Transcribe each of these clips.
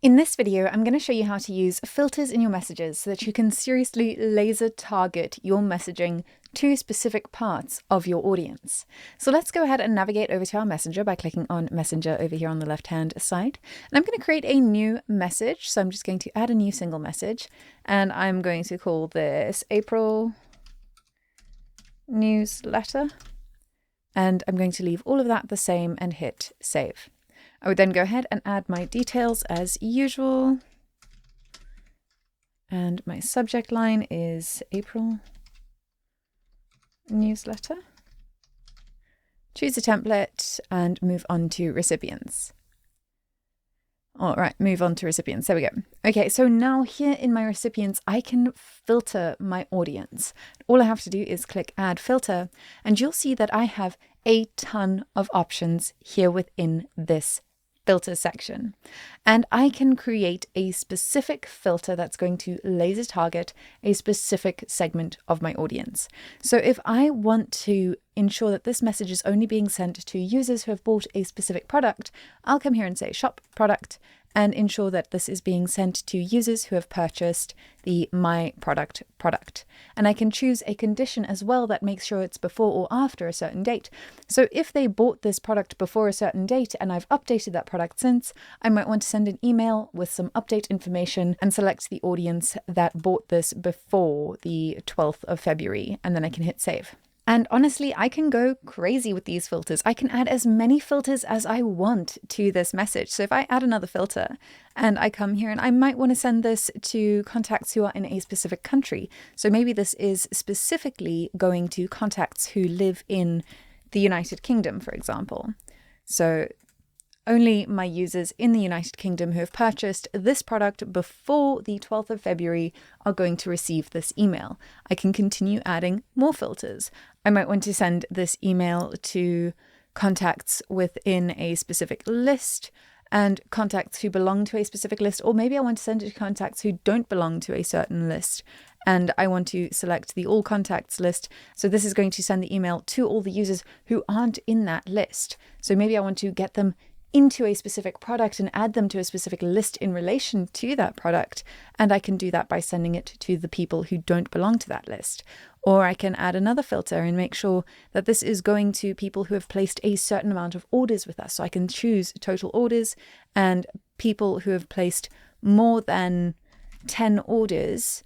In this video, I'm going to show you how to use filters in your messages so that you can seriously laser target your messaging to specific parts of your audience. So let's go ahead and navigate over to our messenger by clicking on Messenger over here on the left-hand side. And I'm going to create a new message. So I'm just going to add a new single message, and I'm going to call this April newsletter. And I'm going to leave all of that the same and hit save. I would then go ahead and add my details as usual. And my subject line is April newsletter. Choose a template and move on to recipients. All right, move on to recipients. There we go. Okay, so now here in my recipients, I can filter my audience. All I have to do is click Add Filter, and you'll see that I have a ton of options here within this filter section. And I can create a specific filter that's going to laser target a specific segment of my audience. So if I want to ensure that this message is only being sent to users who have bought a specific product, I'll come here and say shop product and ensure that this is being sent to users who have purchased the My Product product. And I can choose a condition as well that makes sure it's before or after a certain date. So if they bought this product before a certain date and I've updated that product since, I might want to send an email with some update information and select the audience that bought this before the 12th of February, and then I can hit save. And honestly, I can go crazy with these filters. I can add as many filters as I want to this message. So if I add another filter and I come here and I might want to send this to contacts who are in a specific country. So maybe this is specifically going to contacts who live in the United Kingdom, for example. So only my users in the United Kingdom who have purchased this product before the 12th of February are going to receive this email. I can continue adding more filters. I might want to send this email to contacts within a specific list and contacts who belong to a specific list, or maybe I want to send it to contacts who don't belong to a certain list. And I want to select the all contacts list. So this is going to send the email to all the users who aren't in that list. So maybe I want to get them into a specific product and add them to a specific list in relation to that product. And I can do that by sending it to the people who don't belong to that list. Or I can add another filter and make sure that this is going to people who have placed a certain amount of orders with us. So I can choose total orders and people who have placed more than 10 orders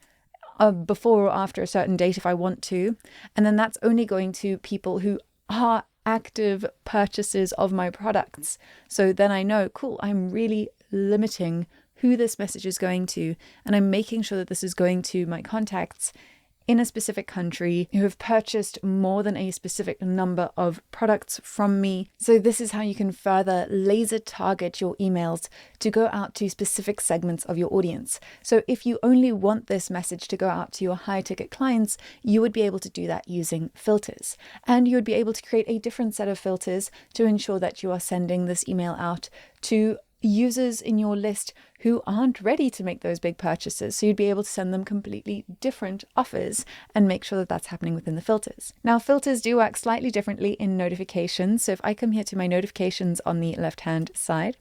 before or after a certain date if I want to. And then that's only going to people who are active purchases of my products. So then I know, cool, I'm really limiting who this message is going to, and I'm making sure that this is going to my contacts in a specific country who have purchased more than a specific number of products from me. So this is how you can further laser target your emails to go out to specific segments of your audience. So if you only want this message to go out to your high ticket clients, you would be able to do that using filters. And you would be able to create a different set of filters to ensure that you are sending this email out to users in your list who aren't ready to make those big purchases. So you'd be able to send them completely different offers and make sure that that's happening within the filters. Now, filters do work slightly differently in notifications. So if I come here to my notifications on the left-hand side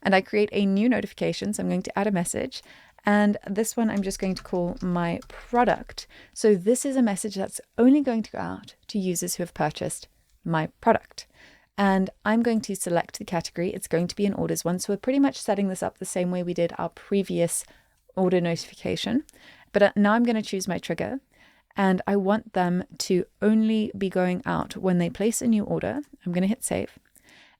and I create a new notification, so I'm going to add a message. And this one I'm just going to call my product. So this is a message that's only going to go out to users who have purchased my product. And I'm going to select the category. It's going to be an orders one. So we're pretty much setting this up the same way we did our previous order notification. But now I'm going to choose my trigger. And I want them to only be going out when they place a new order. I'm going to hit save.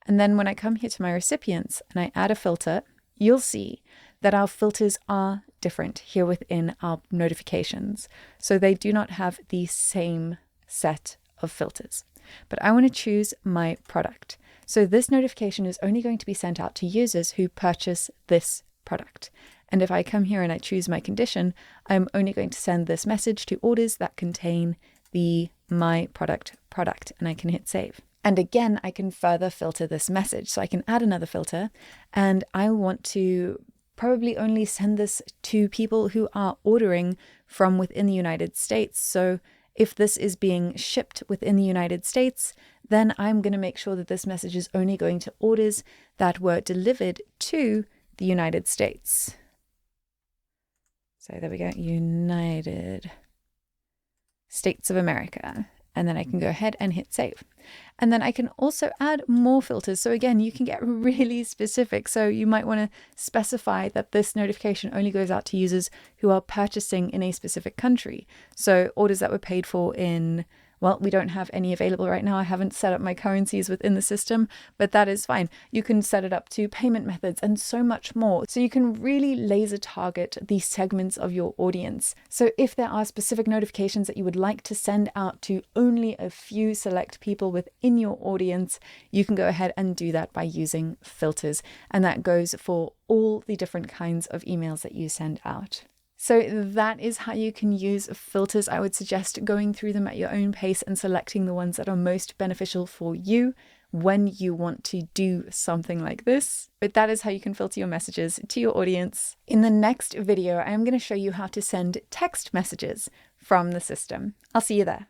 And then when I come here to my recipients and I add a filter, you'll see that our filters are different here within our notifications. So they do not have the same set of filters. But I want to choose my product. So this notification is only going to be sent out to users who purchase this product. And if I come here and I choose my condition, I'm only going to send this message to orders that contain the My Product product, and I can hit save. And again, I can further filter this message. So I can add another filter, and I want to probably only send this to people who are ordering from within the United States. So if this is being shipped within the United States, then I'm going to make sure that this message is only going to orders that were delivered to the United States. So there we go, United States of America. And then I can go ahead and hit save. And then I can also add more filters. So again, you can get really specific. So you might want to specify that this notification only goes out to users who are purchasing in a specific country. So orders that were paid for in, well, we don't have any available right now. I haven't set up my currencies within the system, but that is fine. You can set it up to payment methods and so much more. So you can really laser target these segments of your audience. So if there are specific notifications that you would like to send out to only a few select people within your audience, you can go ahead and do that by using filters. And that goes for all the different kinds of emails that you send out. So that is how you can use filters. I would suggest going through them at your own pace and selecting the ones that are most beneficial for you when you want to do something like this. But that is how you can filter your messages to your audience. In the next video, I am going to show you how to send text messages from the system. I'll see you there.